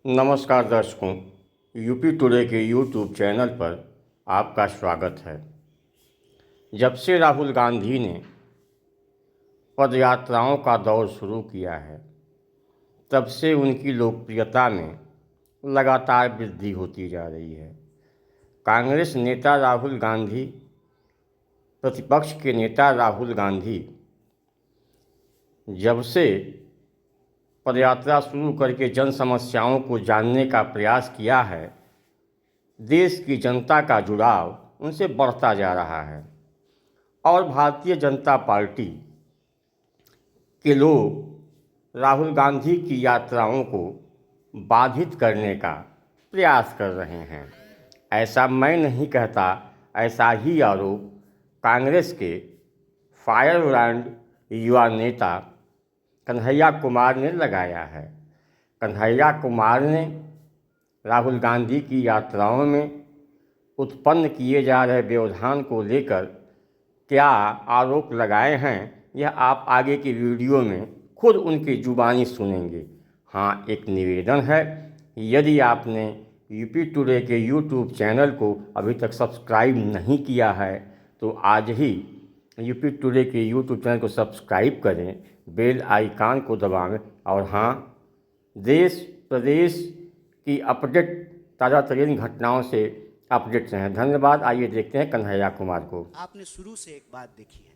नमस्कार दर्शकों, UP today के यूट्यूब चैनल पर आपका स्वागत है। जब से राहुल गांधी ने पदयात्राओं का दौर शुरू किया है, तब से उनकी लोकप्रियता में लगातार वृद्धि होती जा रही है। कांग्रेस नेता राहुल गांधी, प्रतिपक्ष के नेता राहुल गांधी जब से पदयात्रा शुरू करके जन समस्याओं को जानने का प्रयास किया है, देश की जनता का जुड़ाव उनसे बढ़ता जा रहा है और भारतीय जनता पार्टी के लोग राहुल गांधी की यात्राओं को बाधित करने का प्रयास कर रहे हैं। ऐसा मैं नहीं कहता, ऐसा ही आरोप कांग्रेस के फायरब्रांड युवा नेता कन्हैया कुमार ने लगाया है। कन्हैया कुमार ने राहुल गांधी की यात्राओं में उत्पन्न किए जा रहे व्यवधान को लेकर क्या आरोप लगाए हैं, यह आप आगे की वीडियो में खुद उनकी जुबानी सुनेंगे। हाँ, एक निवेदन है, यदि आपने यूपी टुडे के यूट्यूब चैनल को अभी तक सब्सक्राइब नहीं किया है तो आज ही यूपी टुडे के यूट्यूब चैनल को सब्सक्राइब करें, बेल आइकन को दबाएं और हाँ, देश प्रदेश की अपडेट ताज़ा तरीन घटनाओं से अपडेट रहें। धन्यवाद। आइए देखते हैं कन्हैया कुमार को। आपने शुरू से एक बात देखी है,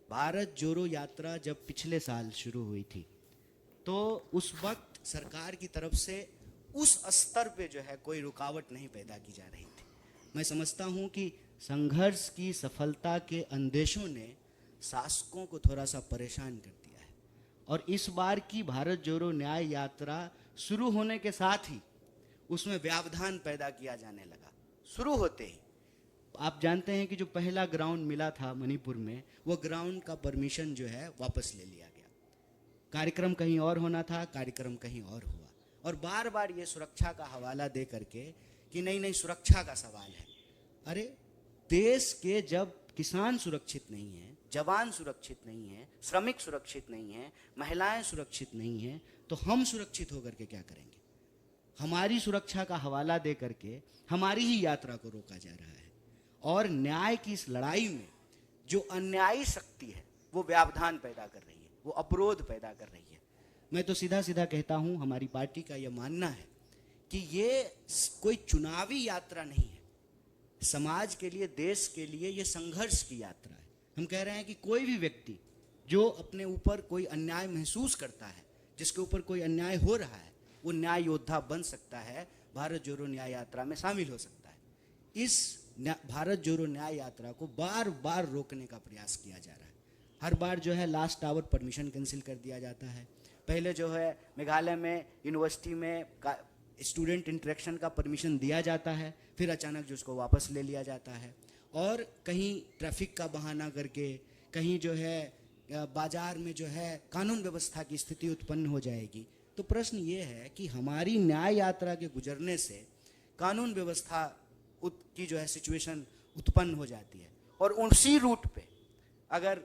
भारत जोड़ो यात्रा जब पिछले साल शुरू हुई थी तो उस वक्त सरकार की तरफ से उस स्तर पे जो है कोई रुकावट नहीं पैदा की जा रही थी। मैं समझता हूं कि संघर्ष की सफलता के अंदेशों ने शासकों को थोड़ा सा परेशान कर दिया है और इस बार की भारत जोड़ो न्याय यात्रा शुरू होने के साथ ही उसमें व्यवधान पैदा किया जाने लगा। शुरू होते ही आप जानते हैं कि जो पहला ग्राउंड मिला था मणिपुर में, वो ग्राउंड का परमिशन जो है वापस ले लिया गया। कार्यक्रम कहीं और होना था, कार्यक्रम कहीं और हुआ और बार बार ये सुरक्षा का हवाला दे करके कि नहीं नहीं सुरक्षा का सवाल है। अरे देश के जब किसान सुरक्षित नहीं है, जवान सुरक्षित नहीं है, श्रमिक सुरक्षित नहीं है, महिलाएं सुरक्षित नहीं है, तो हम सुरक्षित होकर के क्या करेंगे? हमारी सुरक्षा का हवाला दे करके हमारी ही यात्रा को रोका जा रहा है और न्याय की इस लड़ाई में जो अन्यायी शक्ति है वो व्यवधान पैदा कर रही है, वो अवरोध पैदा कर रही है। मैं तो सीधा सीधा कहता हूं, हमारी पार्टी का यह मानना है कि ये कोई चुनावी यात्रा नहीं है, समाज के लिए, देश के लिए ये संघर्ष की यात्रा है। हम कह रहे हैं कि कोई भी व्यक्ति जो अपने ऊपर कोई अन्याय महसूस करता है, जिसके ऊपर कोई अन्याय हो रहा है, वो न्याय योद्धा बन सकता है, भारत जोड़ो न्याय यात्रा में शामिल हो सकता है। इस भारत जोड़ो न्याय यात्रा को बार बार रोकने का प्रयास किया जा रहा है। हर बार जो है लास्ट आवर परमिशन कैंसिल कर दिया जाता है। पहले जो है मेघालय में यूनिवर्सिटी में स्टूडेंट इंटरेक्शन का परमिशन दिया जाता है, फिर अचानक जो उसको वापस ले लिया जाता है और कहीं ट्रैफिक का बहाना करके, कहीं जो है बाजार में जो है कानून व्यवस्था की स्थिति उत्पन्न हो जाएगी। तो प्रश्न ये है कि हमारी न्याय यात्रा के गुजरने से कानून व्यवस्था की जो है सिचुएशन उत्पन्न हो जाती है और उसी रूट पे अगर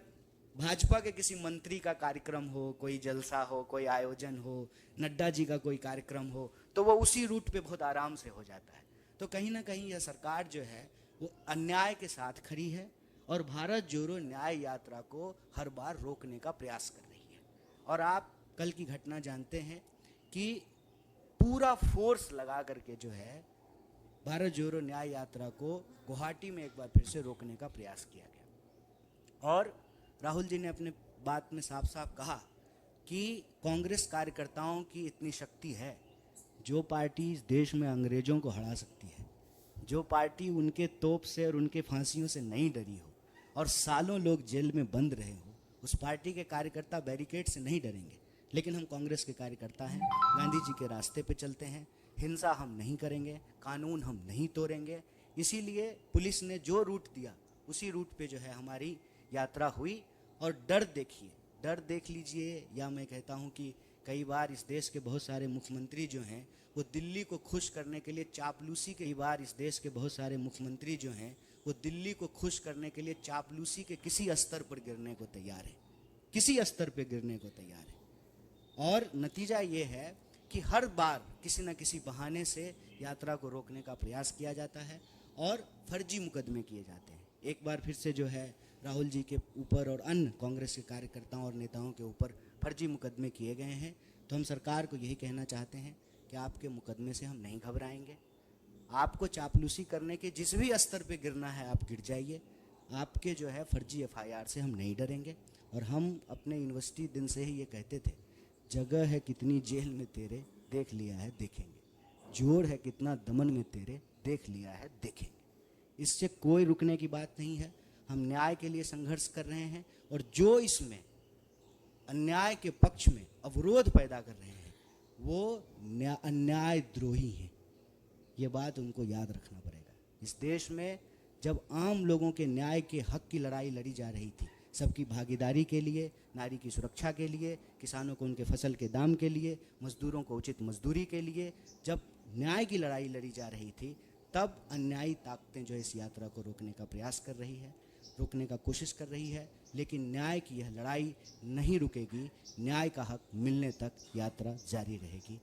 भाजपा के किसी मंत्री का कार्यक्रम हो, कोई जलसा हो, कोई आयोजन हो, नड्डा जी का कोई कार्यक्रम हो, तो वो उसी रूट पे बहुत आराम से हो जाता है। तो कहीं ना कहीं यह सरकार जो है वो अन्याय के साथ खड़ी है और भारत जोड़ो न्याय यात्रा को हर बार रोकने का प्रयास कर रही है। और आप कल की घटना जानते हैं कि पूरा फोर्स लगा करके जो है भारत जोड़ो न्याय यात्रा को गुवाहाटी में एक बार फिर से रोकने का प्रयास किया गया। और राहुल जी ने अपने बात में साफ साफ कहा कि कांग्रेस कार्यकर्ताओं की इतनी शक्ति है, जो पार्टी इस देश में अंग्रेजों को हरा सकती है, जो पार्टी उनके तोप से और उनके फांसियों से नहीं डरी हो और सालों लोग जेल में बंद रहे हो, उस पार्टी के कार्यकर्ता बैरिकेड से नहीं डरेंगे। लेकिन हम कांग्रेस के कार्यकर्ता हैं, गांधी जी के रास्ते पे चलते हैं, हिंसा हम नहीं करेंगे, कानून हम नहीं तोड़ेंगे। इसीलिए पुलिस ने जो रूट दिया उसी रूट पे जो है हमारी यात्रा हुई। और डर देखिए, डर देख लीजिए, या मैं कहता हूँ कि कई बार इस देश के बहुत सारे मुख्यमंत्री जो हैं वो दिल्ली को खुश करने के लिए चापलूसी, कई बार इस देश के बहुत सारे मुख्यमंत्री जो हैं वो दिल्ली को खुश करने के लिए चापलूसी के किसी स्तर पर गिरने को तैयार है, किसी स्तर पर गिरने को तैयार है। और नतीजा ये है कि हर बार किसी न किसी बहाने से यात्रा को रोकने का प्रयास किया जाता है और फर्जी मुकदमे किए जाते हैं। एक बार फिर से जो है राहुल जी के ऊपर और अन्य कांग्रेस के कार्यकर्ताओं और नेताओं के ऊपर फर्जी मुकदमे किए गए हैं। तो हम सरकार को यही कहना चाहते हैं कि आपके मुकदमे से हम नहीं घबराएंगे। आपको चापलूसी करने के जिस भी स्तर पे गिरना है आप गिर जाइए। आपके जो है फर्जी एफआईआर से हम नहीं डरेंगे। और हम अपने यूनिवर्सिटी दिन से ही ये कहते थे, जगह है कितनी जेल में तेरे, देख लिया है देखेंगे। जोर है कितना दमन में तेरे, देख लिया है देखेंगे। इससे कोई रुकने की बात नहीं है। हम न्याय के लिए संघर्ष कर रहे हैं और जो इसमें अन्याय के पक्ष में अवरोध पैदा कर रहे हैं वो अन्याय द्रोही हैं। ये बात उनको याद रखना पड़ेगा। इस देश में जब आम लोगों के न्याय के हक की लड़ाई लड़ी जा रही थी, सबकी भागीदारी के लिए, नारी की सुरक्षा के लिए, किसानों को उनके फसल के दाम के लिए, मजदूरों को उचित मजदूरी के लिए, जब न्याय की लड़ाई लड़ी जा रही थी, तब अन्यायी ताकतें जो इस यात्रा को रोकने का प्रयास कर रही है, रोकने का कोशिश कर रही है। लेकिन न्याय की यह लड़ाई नहीं रुकेगी। न्याय का हक मिलने तक यात्रा जारी रहेगी।